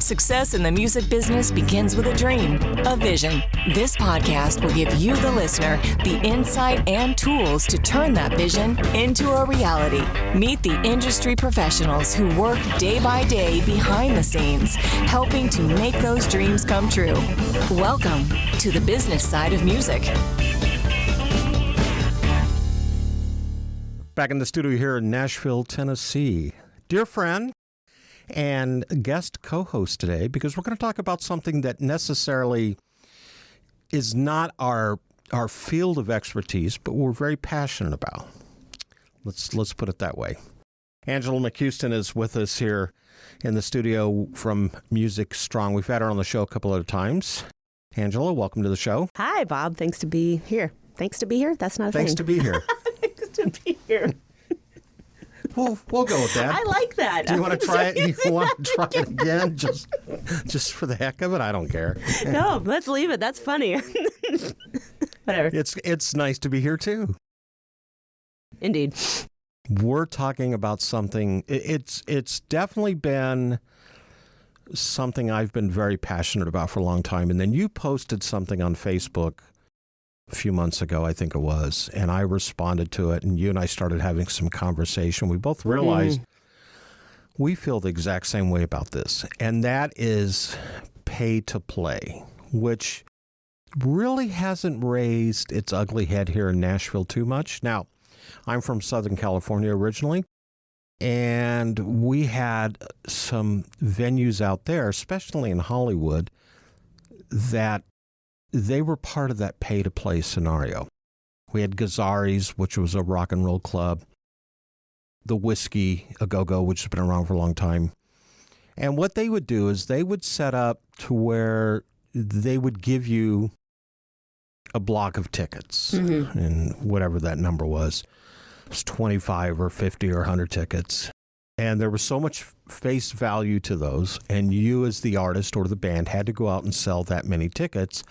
Success in the music business begins with a dream, a vision. This podcast will give you, the listener, the insight and tools to turn that vision into a reality. Meet the industry professionals who work day by day behind the scenes, helping to make those dreams come true. Welcome to the business side of music. Back in the studio here in Nashville, Tennessee. Dear friend and guest co-host today, because we're going to talk about something that necessarily is not our field of expertise, but we're very passionate about. Let's put it that way. Angela McHouston is with us here in the studio from Music Strong. We've had her on the show a couple of times. Angela, welcome to the show. Hi, Bob. Thanks to be here. Thanks to be here? That's not a Thanks thing. to be here. Thanks to be here. We'll go with that. I like that. Do you want to try it? You want to try it again, just for the heck of it? I don't care. No, let's leave it. That's funny. Whatever. It's nice to be here too. Indeed. We're talking about something. It's definitely been something I've been very passionate about for a long time. And then you posted something on Facebook a few months ago, I think it was, and I responded to it, and you and I started having some conversation. We both realized we feel the exact same way about this, and that is pay to play, which really hasn't raised its ugly head here in Nashville too much. Now, I'm from Southern California originally, and we had some venues out there, especially in Hollywood, that they were part of that pay-to-play scenario. We had Gazzari's, which was a rock and roll club, the Whiskey, a Go-Go, which has been around for a long time. And what they would do is they would set up to where they would give you a block of tickets, and whatever that number was. It was 25 or 50 or 100 tickets. And there was so much face value to those, and you as the artist or the band had to go out and sell that many tickets,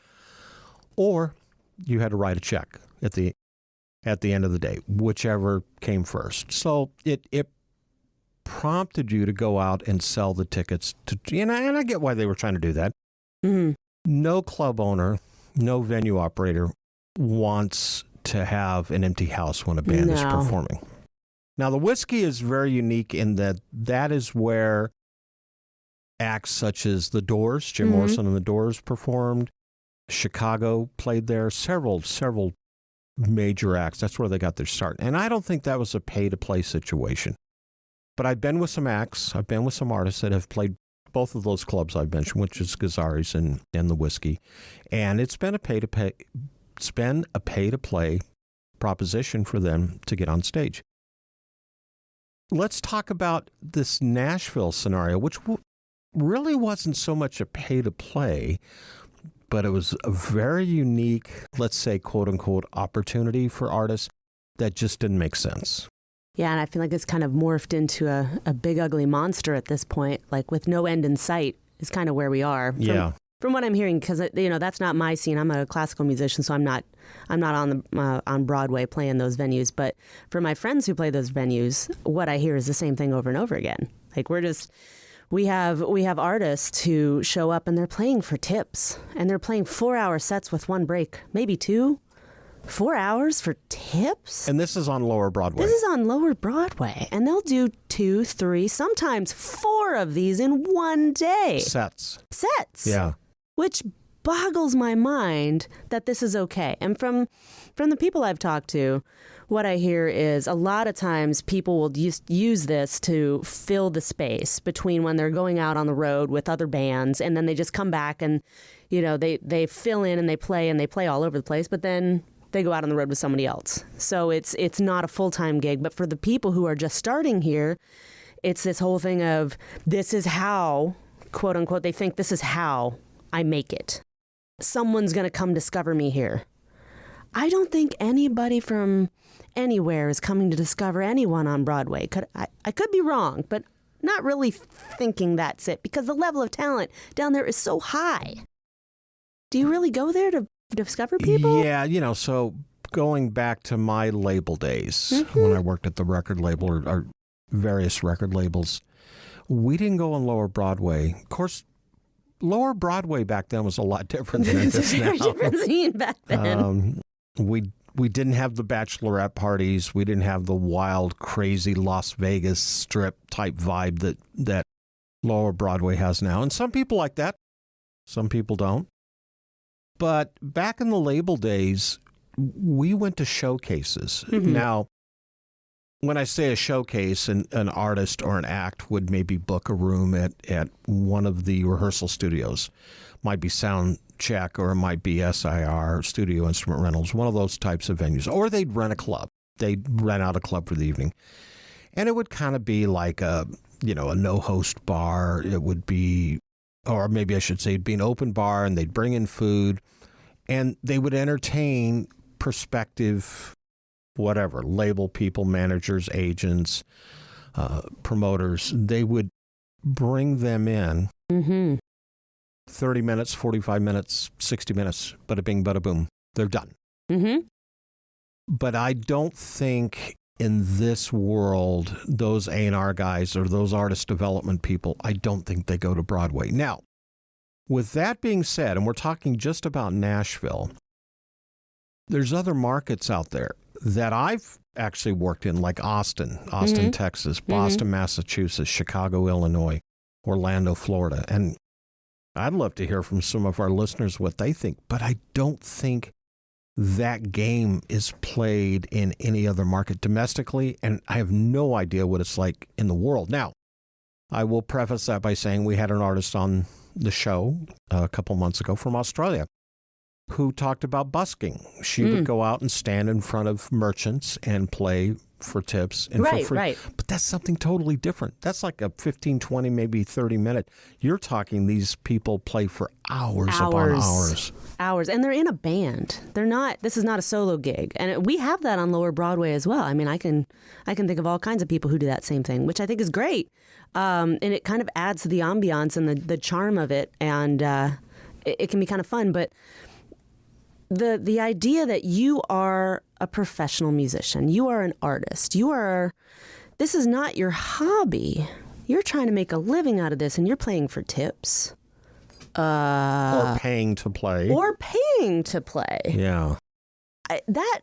or you had to write a check at the end of the day, whichever came first. So it prompted you to go out and sell the tickets and I get why they were trying to do that. Mm-hmm. No club owner, no venue operator wants to have an empty house when a band is performing. Now, the Whiskey is very unique in that is where acts such as The Doors, Jim Morrison and The Doors performed. Chicago played there, several major acts. That's where they got their start. And I don't think that was a pay-to-play situation. But I've been with some acts, I've been with some artists that have played both of those clubs I've mentioned, which is Gazzari's and the Whiskey. And it's been a pay-to-play proposition for them to get on stage. Let's talk about this Nashville scenario, which really wasn't so much a pay-to-play, but it was a very unique, let's say, quote-unquote, opportunity for artists that just didn't make sense. Yeah, and I feel like it's kind of morphed into a big, ugly monster at this point, like with no end in sight is kind of where we are. From what I'm hearing, because, that's not my scene. I'm a classical musician, so I'm not on Broadway playing those venues. But for my friends who play those venues, what I hear is the same thing over and over again. Like we have artists who show up and they're playing for tips, and they're playing 4-hour sets with one break, maybe 2. 4 hours for tips? And this is on Lower Broadway. This is on Lower Broadway, and they'll do 2, 3, sometimes 4 of these in one day. Sets. Yeah. Which boggles my mind that this is okay. And from the people I've talked to, what I hear is a lot of times people will use this to fill the space between when they're going out on the road with other bands, and then they just come back and, they fill in and they play all over the place, but then they go out on the road with somebody else. So it's not a full-time gig. But for the people who are just starting here, it's this whole thing of this is how, quote unquote, they think this is how I make it. Someone's going to come discover me here. I don't think anybody from anywhere is coming to discover anyone on Broadway. I could be wrong, but not really thinking that's it, because the level of talent down there is so high. Do you really go there to discover people? Yeah, so going back to my label days, when I worked at the record label or various record labels, we didn't go on Lower Broadway. Of course, Lower Broadway back then was a lot different than it is now. Very different scene back then. We didn't have the bachelorette parties. We didn't have the wild, crazy Las Vegas Strip type vibe that Lower Broadway has now. And some people like that. Some people don't. But back in the label days, we went to showcases. Mm-hmm. Now, when I say a showcase, an artist or an act would maybe book a room at one of the rehearsal studios. Might be Sound Check, or it might be SIR, Studio Instrument Rentals, one of those types of venues. Or they'd rent a club. They'd rent out a club for the evening. And it would kind of be like a no-host bar. It would be, or maybe I should say it'd be an open bar, and they'd bring in food, and they would entertain prospective, whatever, label people, managers, agents, promoters. They would bring them in. Mm-hmm. 30 minutes, 45 minutes, 60 minutes, bada bing, bada boom. They're done. Mm-hmm. But I don't think in this world, those A&R guys or those artist development people, I don't think they go to Broadway. Now, with that being said, and we're talking just about Nashville, there's other markets out there that I've actually worked in, like Austin, Mm-hmm. Texas, Boston, Massachusetts, Chicago, Illinois, Orlando, Florida. And I'd love to hear from some of our listeners what they think, but I don't think that game is played in any other market domestically, and I have no idea what it's like in the world. Now, I will preface that by saying we had an artist on the show a couple months ago from Australia who talked about busking. She would go out and stand in front of merchants and play for tips and for free. Right. But that's something totally different. That's like a 15, 20, maybe 30-minute. You're talking these people play for hours upon hours. Hours. And they're in a band. This is not a solo gig. And we have that on Lower Broadway as well. I mean, I can think of all kinds of people who do that same thing, which I think is great. And it kind of adds to the ambiance and the charm of it. And it can be kind of fun. But the idea that you are a professional musician, you are an artist, this is not your hobby. You're trying to make a living out of this, and you're playing for tips. Or paying to play. Yeah. That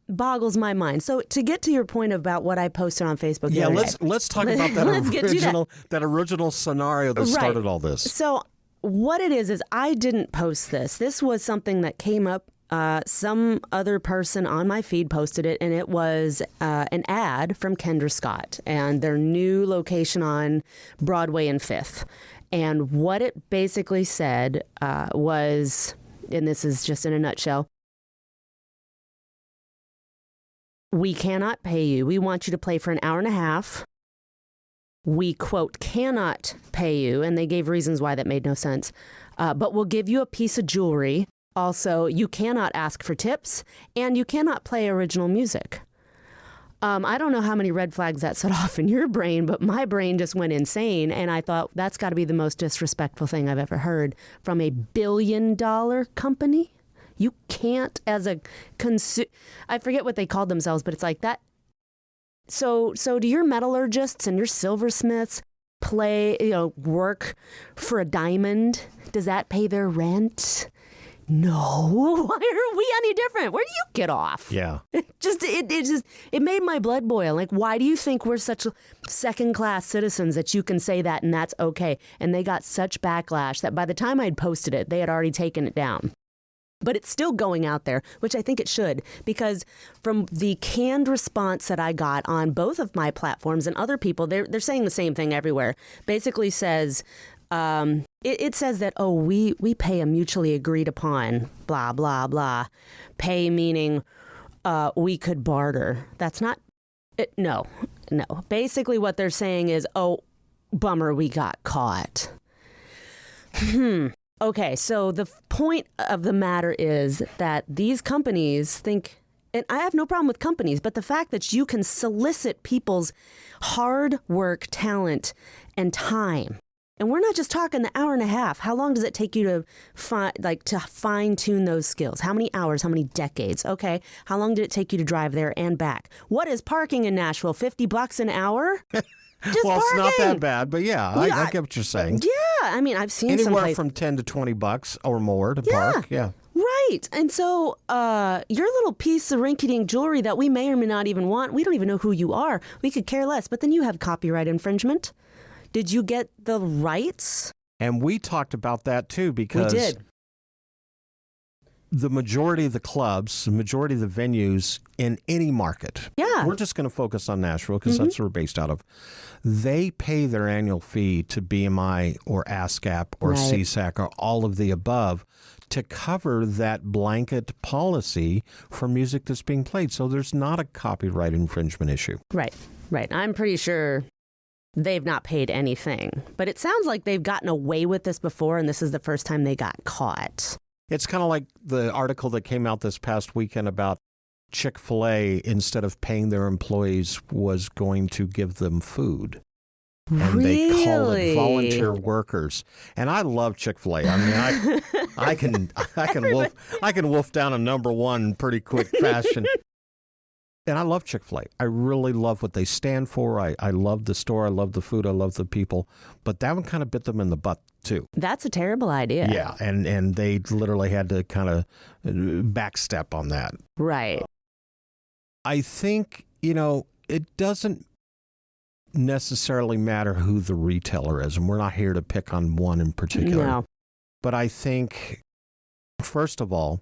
boggles my mind. So to get to your point about what I posted on Facebook the other day, let's talk about that original scenario that started all this. So what it is I didn't post this. This was something that came up. Some other person on my feed posted it, and it was an ad from Kendra Scott and their new location on Broadway and 5th. And what it basically said was, and this is just in a nutshell, we cannot pay you. We want you to play for an hour and a half. We, quote, cannot pay you. And they gave reasons why that made no sense. But we'll give you a piece of jewelry. Also, you cannot ask for tips, and you cannot play original music. I don't know how many red flags that set off in your brain, but my brain just went insane, and I thought that's got to be the most disrespectful thing I've ever heard from a billion-dollar company. You can't, as a I forget what they called themselves, but it's like that. So do your metallurgists and your silversmiths work for a diamond? Does that pay their rent? No. Why are we any different? Where do you get off? Yeah. It made my blood boil. Like, why do you think we're such second-class citizens that you can say that and that's okay? And they got such backlash that by the time I'd posted it, they had already taken it down. But it's still going out there, which I think it should, because from the canned response that I got on both of my platforms and other people, they're saying the same thing everywhere. Basically says, it says that, we pay a mutually agreed upon, blah, blah, blah. Pay meaning we could barter. That's not, no. Basically what they're saying is, bummer, we got caught. Okay, so the point of the matter is that these companies think, and I have no problem with companies, but the fact that you can solicit people's hard work, talent, and time. And we're not just talking the hour and a half. How long does it take you to fine tune those skills? How many hours? How many decades? Okay. How long did it take you to drive there and back? What is parking in Nashville? $50 an hour? just Well, it's not parking. that bad, but yeah, I get what you're saying. Yeah, I mean, I've seen Anywhere from $10 to $20 or more to park. Yeah. Right. And so your little piece of rinky-dink jewelry that we may or may not even want, we don't even know who you are. We could care less. But then you have copyright infringement. Did you get the rights? And we talked about that too, because we did. The majority of the clubs, the majority of the venues in any market, we're just going to focus on Nashville because that's where we're based out of, they pay their annual fee to BMI or ASCAP or CSAC or all of the above to cover that blanket policy for music that's being played. So there's not a copyright infringement issue. Right. I'm pretty sure they've not paid anything. But it sounds like they've gotten away with this before, and this is the first time they got caught. It's kind of like the article that came out this past weekend about Chick-fil-A, instead of paying their employees, was going to give them food. And they call it volunteer workers. And I love Chick-fil-A. I mean, I can wolf down a number one in pretty quick fashion. And I love Chick-fil-A. I really love what they stand for. I love the store. I love the food. I love the people. But that one kind of bit them in the butt, too. That's a terrible idea. Yeah, and they literally had to kind of backstep on that. Right. I think, it doesn't necessarily matter who the retailer is, and we're not here to pick on one in particular. No. But I think, first of all,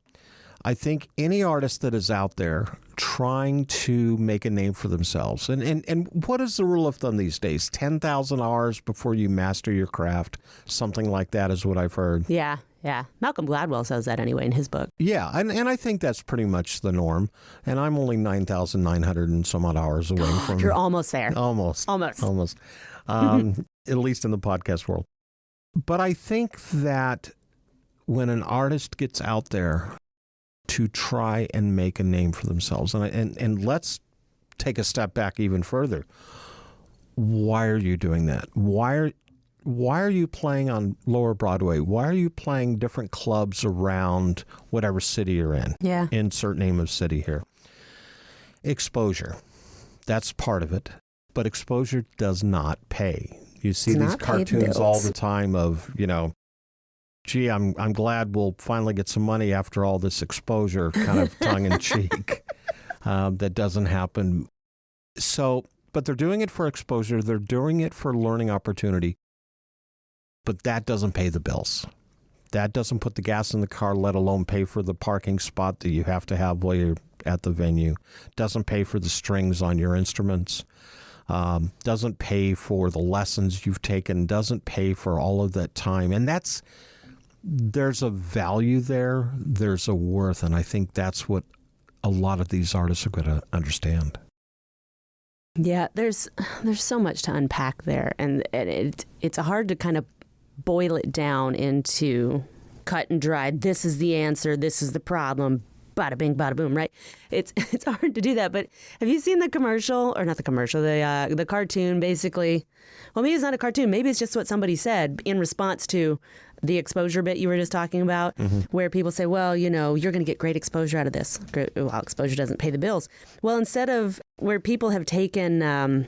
I think any artist that is out there trying to make a name for themselves, and what is the rule of thumb these days? 10,000 hours before you master your craft, something like that is what I've heard. Yeah. Malcolm Gladwell says that anyway in his book. Yeah, and I think that's pretty much the norm. And I'm only 9,900 and some odd hours away from... You're almost there. Almost. At least in the podcast world. But I think that when an artist gets out there to try and make a name for themselves, and let's take a step back even further. Why are you doing that? Why are you playing on Lower Broadway? Why are you playing different clubs around whatever city you're in? Yeah. Insert name of city here. Exposure. That's part of it. But exposure does not pay. You see these cartoons all the time of, gee, I'm glad we'll finally get some money after all this exposure, kind of tongue in cheek. That doesn't happen. So, but they're doing it for exposure. They're doing it for learning opportunity. But that doesn't pay the bills. That doesn't put the gas in the car, let alone pay for the parking spot that you have to have while you're at the venue. Doesn't pay for the strings on your instruments. Doesn't pay for the lessons you've taken. Doesn't pay for all of that time. And there's a value there. There's a worth. And I think that's what a lot of these artists are going to understand. Yeah, there's so much to unpack there. And it's hard to kind of boil it down into cut and dried. This is the answer. This is the problem. Bada bing, bada boom, right? It's hard to do that. But have you seen the commercial, or not the commercial, the cartoon basically? Well, maybe it's not a cartoon. Maybe it's just what somebody said in response to the exposure bit you were just talking about, where people say, well, you're going to get great exposure out of this. Well, exposure doesn't pay the bills. Well, instead of where people have taken...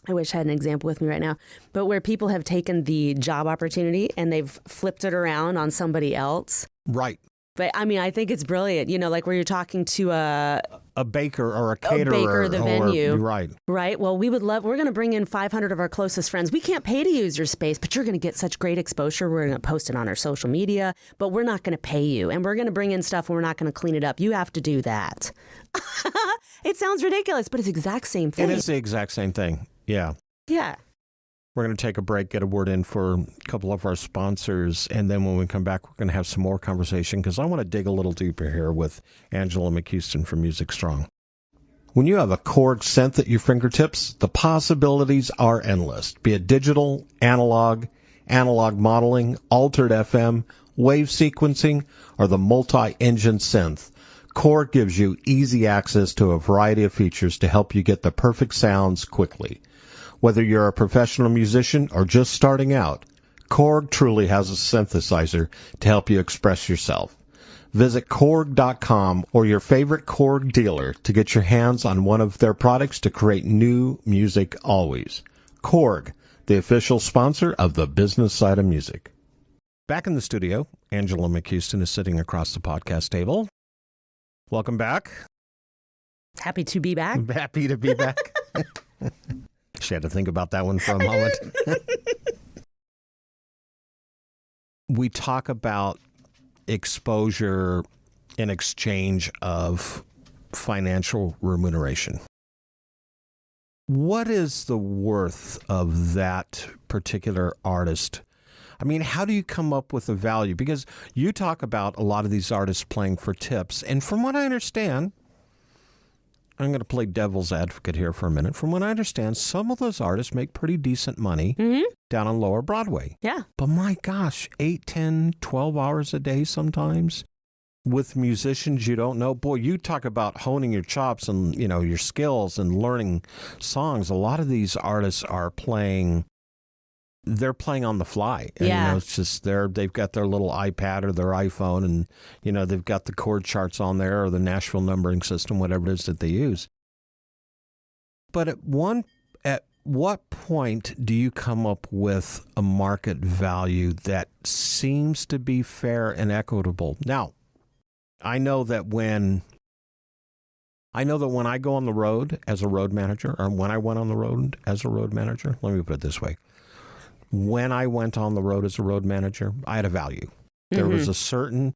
I wish I had an example with me right now, but where people have taken the job opportunity and they've flipped it around on somebody else. Right. But I mean, I think it's brilliant, like where you're talking to a baker or a caterer. A baker, the venue. Right. Right. Well, we're going to bring in 500 of our closest friends. We can't pay to use your space, but you're going to get such great exposure. We're going to post it on our social media, but we're not going to pay you. And we're going to bring in stuff and we're not going to clean it up. You have to do that. It sounds ridiculous, but it's the exact same thing. It is the exact same thing. Yeah. Yeah. We're going to take a break, get a word in for a couple of our sponsors, and then when we come back, we're going to have some more conversation because I want to dig a little deeper here with Angela McHouston from Music Strong. When you have a Korg synth at your fingertips, the possibilities are endless. Be it digital, analog modeling, altered FM, wave sequencing, or the multi-engine synth, Korg gives you easy access to a variety of features to help you get the perfect sounds quickly. Whether you're a professional musician or just starting out, Korg truly has a synthesizer to help you express yourself. Visit Korg.com or your favorite Korg dealer to get your hands on one of their products to create new music always. Korg, the official sponsor of the business side of music. Back in the studio, Angela McHouston is sitting across the podcast table. Welcome back. Happy to be back. Happy to be back. She had to think about that one for a moment. We talk about exposure in exchange of financial remuneration. What is the worth of that particular artist? I mean, how do you come up with a value? Because you talk about a lot of these artists playing for tips. And from what I understand, I'm going to play devil's advocate here for a minute. From what I understand, some of those artists make pretty decent money down on Lower Broadway. Yeah. But my gosh, 8, 10, 12 hours a day sometimes with musicians you don't know. Boy, you talk about honing your chops and, you know, your skills and learning songs. A lot of these artists are playing... They're playing on the fly. And, yeah. You know, it's just they've got their little iPad or their iPhone and, you know, they've got the chord charts on there or the Nashville numbering system, whatever it is that they use. But at what point do you come up with a market value that seems to be fair and equitable? Now, I know that when I go on the road as a road manager, or when I went on the road as a road manager, let me put it this way. When I went on the road as a road manager, I had a value. There was a certain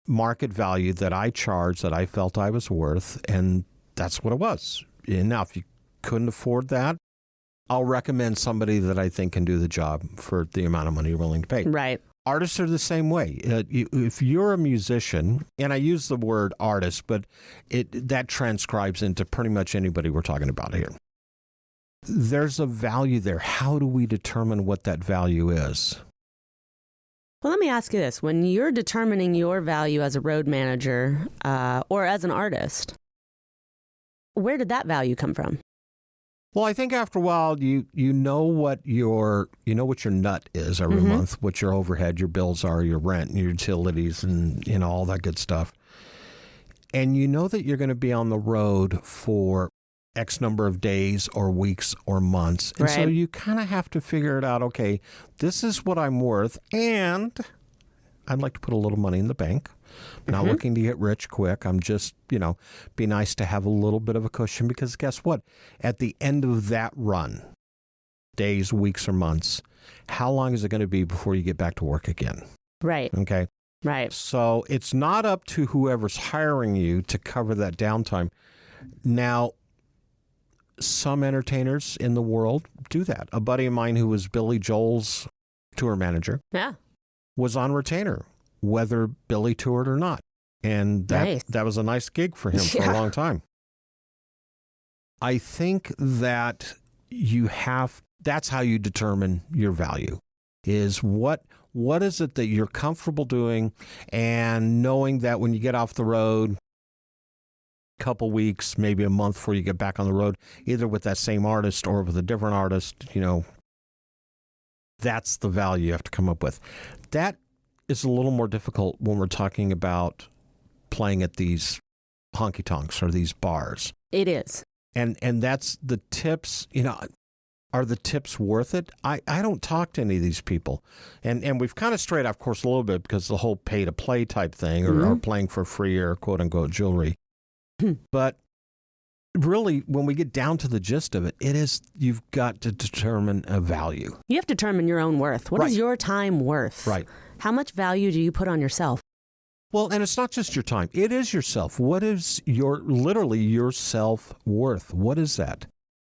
market value that I charged that I felt I was worth, and that's what it was. And now, if you couldn't afford that, I'll recommend somebody that I think can do the job for the amount of money you're willing to pay. Right. Artists are the same way. If you're a musician, and I use the word artist, but that transcribes into pretty much anybody we're talking about here. There's a value there. How do we determine what that value is? Well, let me ask you this. When you're determining your value as a road manager or as an artist, where did that value come from? Well, I think after a while, you know what your nut is every month, what your overhead, your bills are, your rent, and your utilities, and you know all that good stuff. And you know that you're going to be on the road for X number of days or weeks or months. And so you kind of have to figure it out. Okay, this is what I'm worth. And I'd like to put a little money in the bank. I'm not looking to get rich quick. I'm just, be nice to have a little bit of a cushion because guess what? At the end of that run, days, weeks, or months, how long is it going to be before you get back to work again? Right. Okay. Right. So it's not up to whoever's hiring you to cover that downtime. Now, some entertainers in the world do that. A buddy of mine who was Billy Joel's tour manager was on retainer, whether Billy toured or not. And that was a nice gig for him for a long time. I think that that's how you determine your value, is what is it that you're comfortable doing and knowing that when you get off the road, couple weeks, maybe a month before you get back on the road, either with that same artist or with a different artist, that's the value you have to come up with. That is a little more difficult when we're talking about playing at these honky-tonks or these bars. It is. And that's the tips, are the tips worth it? I don't talk to any of these people. And we've kind of strayed off course a little bit because the whole pay-to-play type thing or playing for free or quote-unquote jewelry. But really, when we get down to the gist of it, you've got to determine a value. You have to determine your own worth. What is your time worth? Right. How much value do you put on yourself? Well, and it's not just your time. It is yourself. What is literally your self-worth? What is that?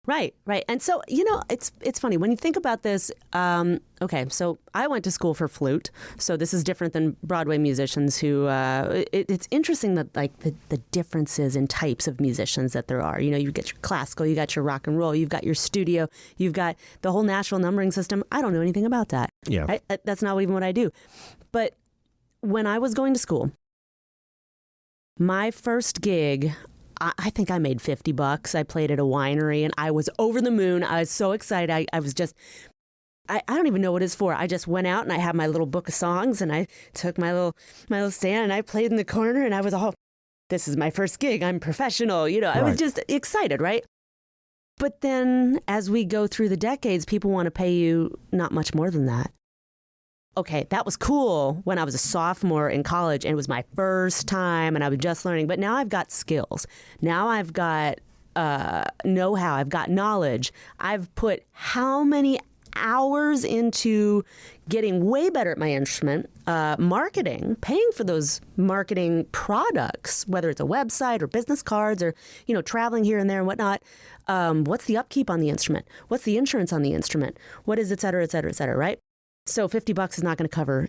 Right. And so, it's funny when you think about this. Okay, so I went to school for flute. So this is different than Broadway musicians who, it's interesting that the differences in types of musicians that there are. You get your classical, you got your rock and roll, you've got your studio, you've got the whole Nashville numbering system. I don't know anything about that. Yeah. Right? That's not even what I do. But when I was going to school, my first gig, I think I made $50. I played at a winery and I was over the moon. I was so excited. I was just, I don't even know what it's for. I just went out and I had my little book of songs and I took my little stand and I played in the corner and I was all, this is my first gig. I'm professional. I was just excited, right? But then as we go through the decades, people want to pay you not much more than that. Okay, that was cool when I was a sophomore in college and it was my first time and I was just learning. But now I've got skills. Now I've got know-how. I've got knowledge. I've put how many hours into getting way better at my instrument, marketing, paying for those marketing products, whether it's a website or business cards or, traveling here and there and whatnot. What's the upkeep on the instrument? What's the insurance on the instrument? What is et cetera, et cetera, et cetera, right? So $50 is not going to cover.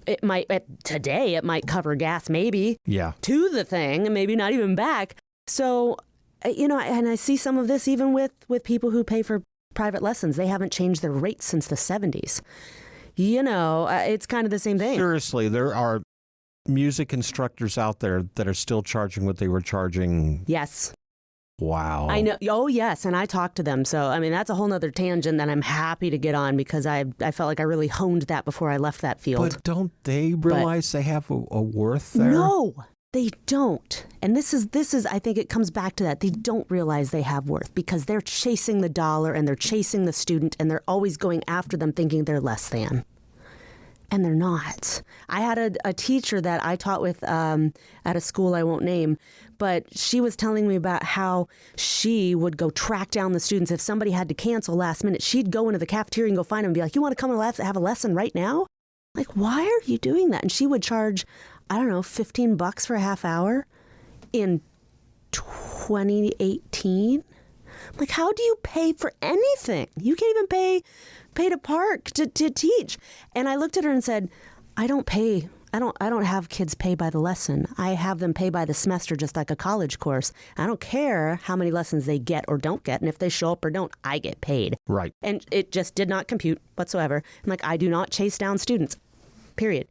It might today. It might cover gas, maybe. Yeah. To the thing, and maybe not even back. So, and I see some of this even with people who pay for private lessons. They haven't changed their rates since the 70s. It's kind of the same thing. Seriously, there are music instructors out there that are still charging what they were charging. Yes. Wow. I know. Oh, yes. And I talked to them. So, that's a whole nother tangent that I'm happy to get on because I felt like I really honed that before I left that field. But don't they realize they have a worth there? No, they don't. And this is, I think it comes back to that. They don't realize they have worth because they're chasing the dollar and they're chasing the student and they're always going after them thinking they're less than. And they're not. I had a teacher that I taught with at a school I won't name, but she was telling me about how she would go track down the students. If somebody had to cancel last minute, she'd go into the cafeteria and go find them and be like, you want to come and have a lesson right now? Like, why are you doing that? And she would charge, I don't know, $15 for a half hour in 2018. Like, how do you pay for anything? You can't even pay to park to teach. And I looked at her and said, I don't have kids pay by the lesson. I have them pay by the semester, just like a college course. I don't care how many lessons they get or don't get. And if they show up or don't, I get paid. Right. And it just did not compute whatsoever. I'm like, I do not chase down students, period.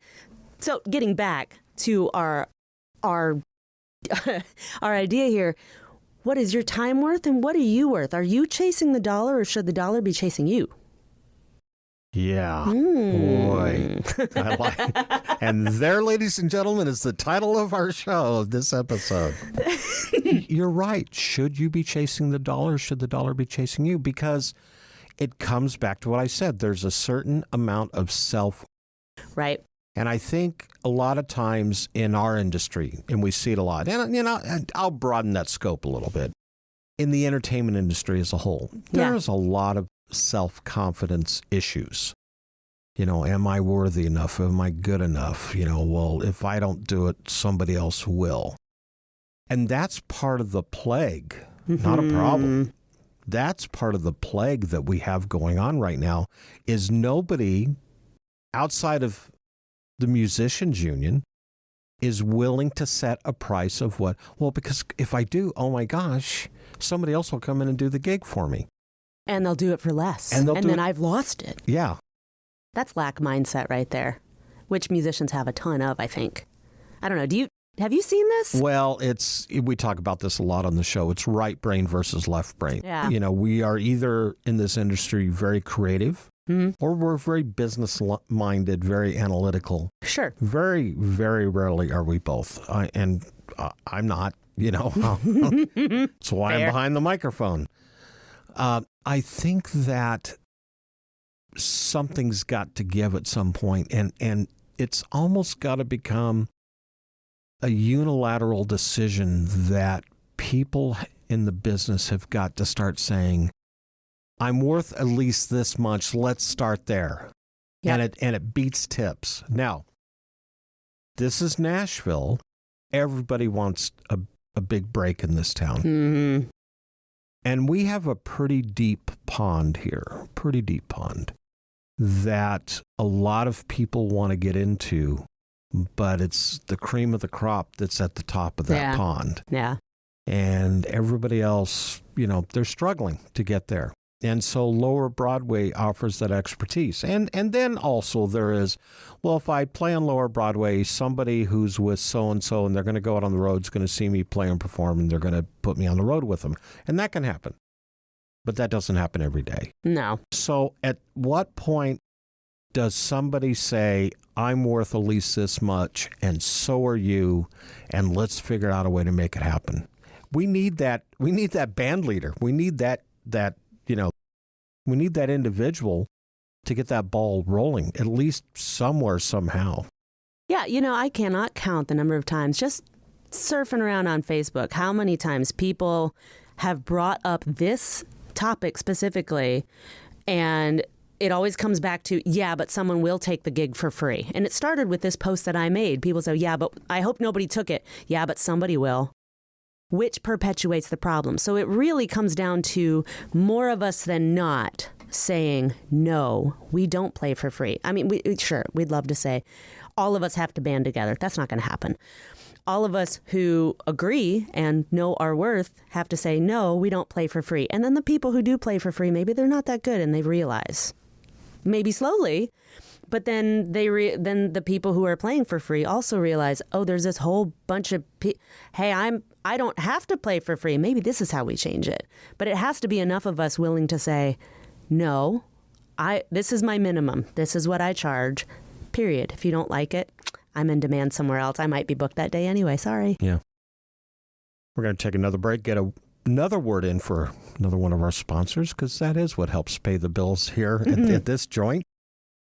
So getting back to our idea here, what is your time worth and what are you worth? Are you chasing the dollar or should the dollar be chasing you? Yeah. Boy. I like. And there, ladies and gentlemen, is the title of our show, this episode. You're right. Should you be chasing the dollar? Should the dollar be chasing you? Because it comes back to what I said. There's a certain amount of self. Right. And I think a lot of times in our industry, and we see it a lot, and I'll broaden that scope a little bit. In the entertainment industry as a whole, there's a lot of self-confidence issues. Am I worthy enough? Am I good enough? Well, if I don't do it, somebody else will. And that's part of the plague, not a problem. That's part of the plague that we have going on right now is nobody outside of the musicians union is willing to set a price of what? Well, because if I do, oh my gosh, somebody else will come in and do the gig for me. And they'll do it for less. And then I've lost it. Yeah. That's lack mindset right there, which musicians have a ton of, I think. I don't know. Have you seen this? Well, we talk about this a lot on the show. It's right brain versus left brain. Yeah. We are either in this industry very creative or we're very business-minded, very analytical. Sure. Very, very rarely are we both. I'm not, That's why I'm behind the microphone. I think that something's got to give at some point, and it's almost got to become a unilateral decision that people in the business have got to start saying, I'm worth at least this much. Let's start there. Yep. And it beats tips. Now, this is Nashville. Everybody wants a big break in this town. Mm-hmm. And we have a pretty deep pond here, that a lot of people want to get into, but it's the cream of the crop that's at the top of that pond. Yeah. And everybody else, they're struggling to get there. And so Lower Broadway offers that expertise. And then also there is, well, if I play on Lower Broadway, somebody who's with so-and-so and they're going to go out on the road is going to see me play and perform and they're going to put me on the road with them. And that can happen. But that doesn't happen every day. No. So at what point does somebody say, I'm worth at least this much and so are you, and let's figure out a way to make it happen? We need that band leader. We need that we need that individual to get that ball rolling, at least somewhere, somehow. Yeah, I cannot count the number of times just surfing around on Facebook, how many times people have brought up this topic specifically, and it always comes back to, yeah, but someone will take the gig for free. And it started with this post that I made. People say, yeah, but I hope nobody took it. Yeah, but somebody will, which perpetuates the problem. So it really comes down to more of us than not saying, no, we don't play for free. I mean, we'd love to say all of us have to band together. That's not going to happen. All of us who agree and know our worth have to say, no, we don't play for free. And then the people who do play for free, maybe they're not that good and they realize. Maybe slowly, but then then the people who are playing for free also realize, oh, there's this whole bunch of hey, I don't have to play for free. Maybe this is how we change it. But it has to be enough of us willing to say, no, this is my minimum. This is what I charge. Period. If you don't like it, I'm in demand somewhere else. I might be booked that day anyway. Sorry. Yeah. We're going to take another break, get another word in for another one of our sponsors, because that is what helps pay the bills here at this joint.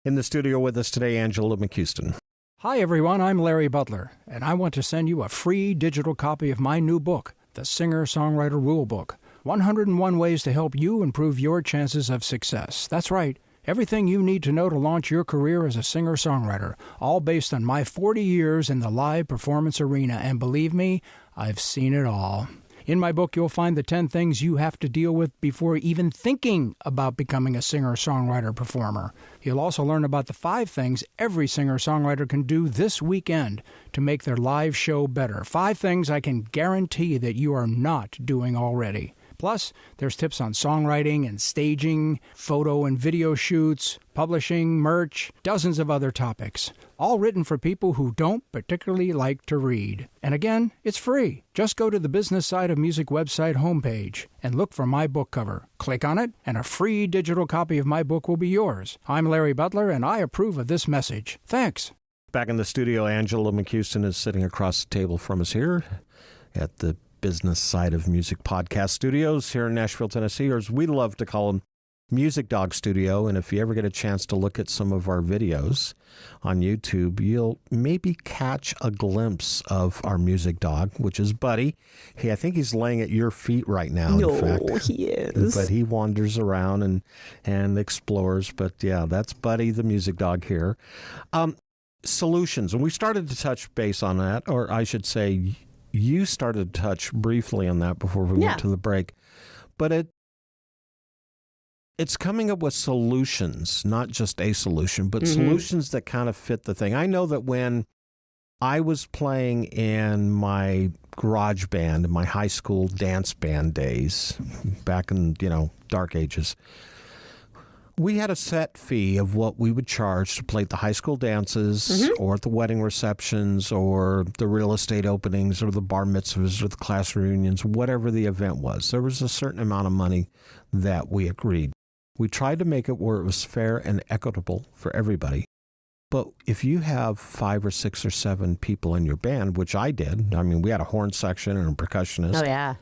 In the studio with us today, Angela McHouston. Hi, everyone. I'm Larry Butler, and I want to send you a free digital copy of my new book, The Singer-Songwriter Rule Book, 101 Ways to Help You Improve Your Chances of Success. That's right. Everything you need to know to launch your career as a singer-songwriter, all based on my 40 years in the live performance arena. And believe me, I've seen it all. In my book, you'll find the 10 things you have to deal with before even thinking about becoming a singer-songwriter performer. You'll also learn about the 5 things every singer-songwriter can do this weekend to make their live show better. 5 things I can guarantee that you are not doing already. Plus, there's tips on songwriting and staging, photo and video shoots, publishing, merch, dozens of other topics, all written for people who don't particularly like to read. And again, it's free. Just go to the Business Side of Music website homepage and look for my book cover. Click on it, and a free digital copy of my book will be yours. I'm Larry Butler, and I approve of this message. Thanks. Back in the studio, Angela McHouston is sitting across the table from us here at the Business Side of Music podcast studios here in Nashville, Tennessee, or as we love to call them, Music Dog Studio. And if you ever get a chance to look at some of our videos on YouTube, you'll maybe catch a glimpse of our music dog, which is Buddy. I think he's laying at your feet right now. No, in fact. he is. But he wanders around and explores. But yeah, that's Buddy, the music dog here. Solutions. And we started to touch base on that, or I should say, you started to touch briefly on that before we went to the break. But it's coming up with solutions, not just a solution, but solutions that kind of fit the thing. I know that when I was playing in my garage band, my high school dance band days, back in, dark ages, we had a set fee of what we would charge to play at the high school dances or at the wedding receptions or the real estate openings or the bar mitzvahs or the class reunions, whatever the event was. There was a certain amount of money that we agreed. We tried to make it where it was fair and equitable for everybody. But if you have 5 or 6 or 7 people in your band, which I did, I mean, we had a horn section and a percussionist. Oh, yeah.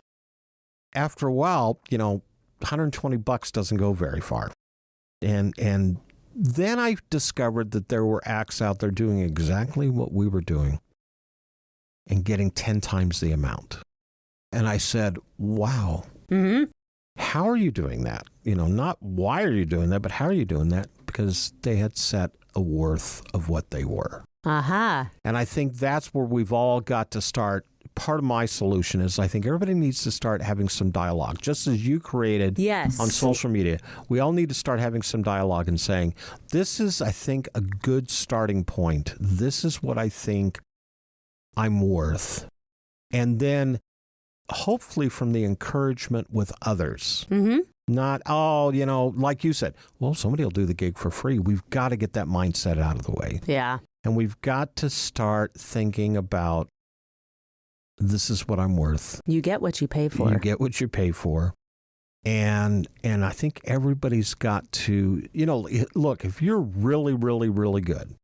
After a while, $120 doesn't go very far. And then I discovered that there were acts out there doing exactly what we were doing and getting 10 times the amount. And I said, wow, how are you doing that? Not why are you doing that, but how are you doing that? Because they had set a worth of what they were. Aha. And I think that's where we've all got to start. Part of my solution is I think everybody needs to start having some dialogue, just as you created on social media. We all need to start having some dialogue and saying, this is, I think, a good starting point. This is what I think I'm worth. And then hopefully from the encouragement with others. Not, like you said, well, somebody will do the gig for free. We've got to get that mindset out of the way. Yeah. And we've got to start thinking about, this is what I'm worth. You get what you pay for. You get what you pay for. And I think everybody's got to, look, if you're really, really, really good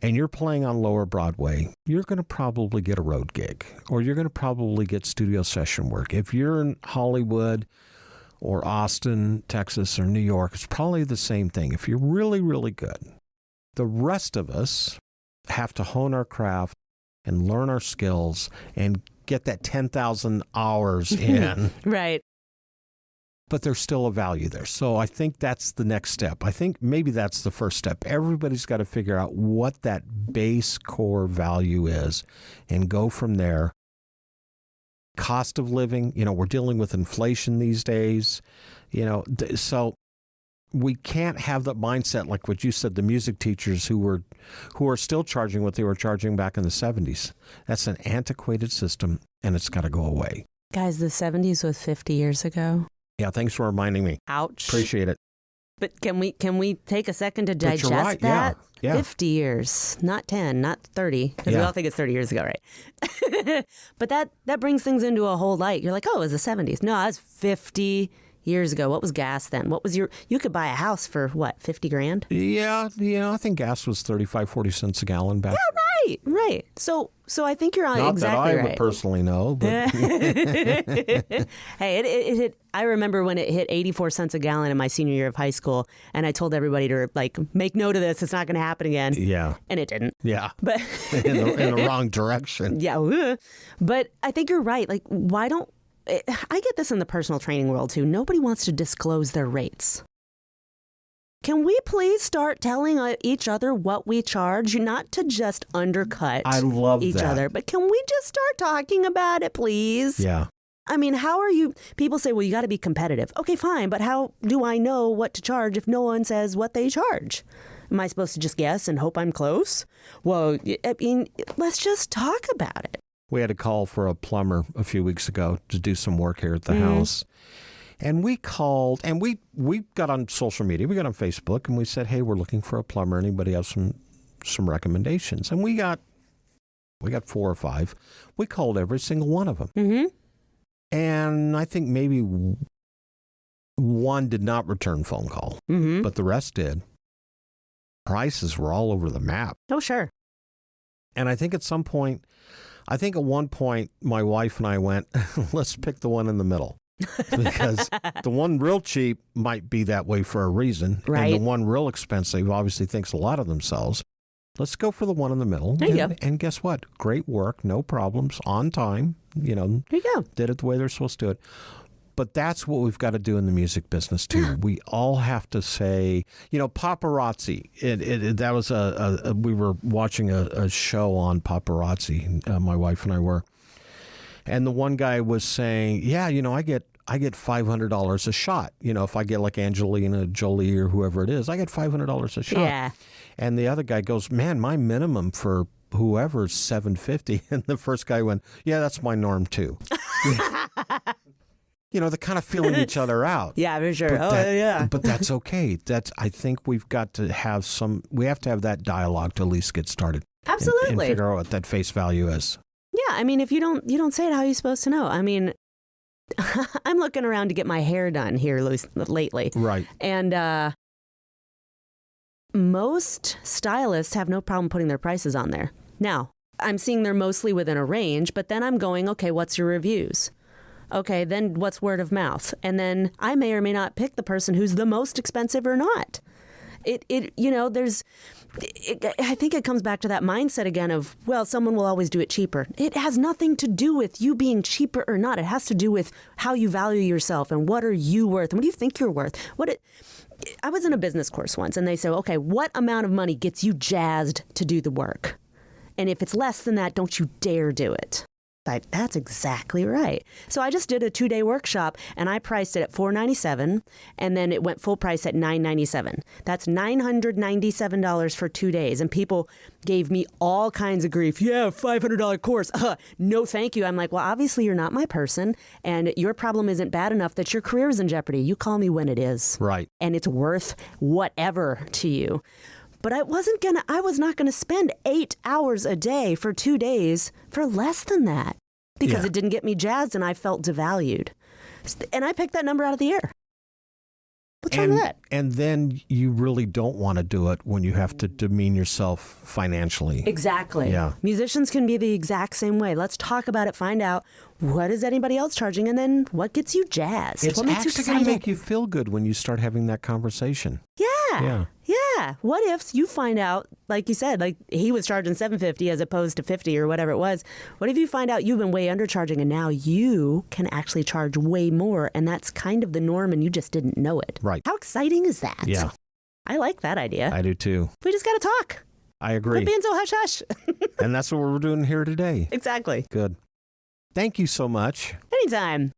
and you're playing on Lower Broadway, you're going to probably get a road gig or you're going to probably get studio session work. If you're in Hollywood or Austin, Texas, or New York, it's probably the same thing. If you're really, really good, the rest of us have to hone our craft and learn our skills and get that 10,000 hours in. Right. But there's still a value there. So I think that's the next step. I think maybe that's the first step. Everybody's got to figure out what that base core value is and go from there. Cost of living, we're dealing with inflation these days, so we can't have that mindset like what you said, the music teachers who are still charging what they were charging back in the 70s. That's an antiquated system, and it's got to go away. Guys, the 70s was 50 years ago. Yeah, thanks for reminding me. Ouch. Appreciate it. But can we take a second to digest you're right. that? Yeah. 50 years, not 10, not 30, because we all think it's 30 years ago, right? But that brings things into a whole light. You're like, oh, it was the 70s. No, that's 50 years ago. What was gas then? You could buy a house for what, 50 grand? Yeah, I think gas was 35, 40 cents a gallon back. Yeah, right. So I think you're on Not exactly that I right. would personally know, but Hey, it hit. I remember when it hit 84 cents a gallon in my senior year of high school, and I told everybody to make note of this. It's not going to happen again. Yeah, and it didn't. Yeah, but in the wrong direction. Yeah, but I think you're right. Like, why don't I get this in the personal training world too? Nobody wants to disclose their rates. Can we please start telling each other what we charge? Not to just undercut I love each that. other, but can we just start talking about it, please? Yeah. I mean, how are you? People say, well, you got to be competitive. Okay, fine. But how do I know what to charge if no one says what they charge? Am I supposed to just guess and hope I'm close? Well, I mean, let's just talk about it. We had a call for a plumber a few weeks ago to do some work here at the house. And we called, and we got on social media, we got on Facebook, and we said, hey, we're looking for a plumber. Anybody have some recommendations? And we got 4 or 5. We called every single one of them. Mm-hmm. And I think maybe one did not return phone call, but the rest did. Prices were all over the map. Oh, sure. And I think at one point, my wife and I went, let's pick the one in the middle. Because the one real cheap might be that way for a reason. Right. And the one real expensive obviously thinks a lot of themselves. Let's go for the one in the middle. There you go. And guess what? Great work, no problems, on time. There you go. Did it the way they're supposed to do it. But that's what we've got to do in the music business too. We all have to say, paparazzi. That was we were watching a show on paparazzi. My wife and I were. And the one guy was saying, yeah, I get $500 a shot. If I get like Angelina Jolie or whoever it is, I get $500 a shot. Yeah. And the other guy goes, man, my minimum for whoever is $750. And the first guy went, yeah, that's my norm too. They're kind of feeling each other out. Yeah, for sure. Yeah. But that's okay. I think we have to have that dialogue to at least get started. Absolutely. And figure out what that face value is. Yeah, I mean, if you don't say it, how are you supposed to know? I mean, I'm looking around to get my hair done here lately. Right. And most stylists have no problem putting their prices on there. Now, I'm seeing they're mostly within a range, but then I'm going, okay, what's your reviews? Okay, then what's word of mouth? And then I may or may not pick the person who's the most expensive or not. I think it comes back to that mindset again of, well, someone will always do it cheaper. It has nothing to do with you being cheaper or not. It has to do with how you value yourself and what are you worth and what do you think you're worth. I was in a business course once and they said, okay, what amount of money gets you jazzed to do the work? And if it's less than that, don't you dare do it. That's exactly right. So I just did a 2-day workshop and I priced it at $497 and then it went full price at $997. That's $997 for 2 days. And people gave me all kinds of grief. Yeah, $500 course. No, thank you. I'm like, well, obviously you're not my person and your problem isn't bad enough that your career is in jeopardy. You call me when it is. Right. And it's worth whatever to you. But I was not going to spend 8 hours a day for 2 days for less than that because it didn't get me jazzed and I felt devalued. And I picked that number out of the air. What's wrong with that? And then you really don't want to do it when you have to demean yourself financially. Exactly. Yeah. Musicians can be the exact same way. Let's talk about it, find out what is anybody else charging, and then what gets you jazzed. It's what makes you actually going excited? to make you feel good when you start having that conversation. Yeah. What if you find out, like you said, like he was charging $750 as opposed to $50 or whatever it was. What if you find out you've been way undercharging and now you can actually charge way more, and that's kind of the norm and you just didn't know it? Right. How exciting is that? Yeah. I like that idea. I do too. We just got to talk. I agree. Quit being so hush hush. And that's what we're doing here today. Exactly. Good. Thank you so much. Anytime.